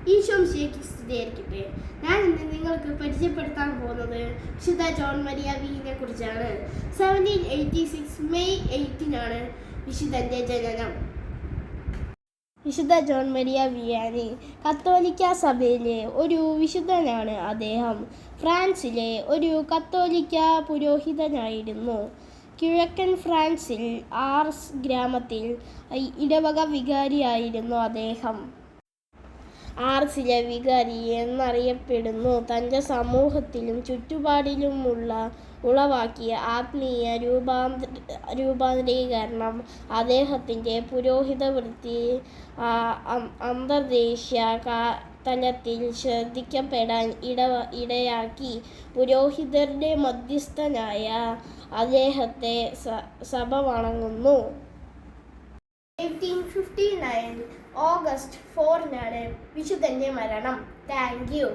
ഈശോ മിശിഹായ്ക്ക് സ്തുതിയായിരിക്കട്ടെ. ഞാൻ ഇന്ന് നിങ്ങൾക്ക് പരിചയപ്പെടുത്താൻ പോകുന്നത് വിശുദ്ധ ജോൺ മരിയ വിയിനെ കുറിച്ചാണ്. 1786 മെയ് 8 വിശുദ്ധന്റെ ജനനം. വിശുദ്ധ ജോൺ മരിയ വിയാനി കത്തോലിക്ക സഭയിലെ ഒരു വിശുദ്ധനാണ്. അദ്ദേഹം ഫ്രാൻസിലെ ഒരു കത്തോലിക്ക പുരോഹിതനായിരുന്നു. കിഴക്കൻ ഫ്രാൻസിൽ ആർസ് ഗ്രാമത്തിൽ ഇടവക വികാരിയായിരുന്നു അദ്ദേഹം. ആർസിലെ വികാരി എന്നറിയപ്പെടുന്നു. തൻ്റെ സമൂഹത്തിലും ചുറ്റുപാടിലുമുള്ള ഉളവാക്കിയ ആത്മീയ രൂപാന്തരീകരണം അദ്ദേഹത്തിൻ്റെ പുരോഹിത വൃത്തി അന്തർദേശീയ തലത്തിൽ ശ്രദ്ധിക്കപ്പെടാൻ ഇടയാക്കി. പുരോഹിതരുടെ മധ്യസ്ഥനായ അദ്ദേഹത്തെ സഭ വണങ്ങുന്നു. 1859 ഓഗസ്റ്റ് 4 വിശുദ്ധന്റെ മരണം. Thank you.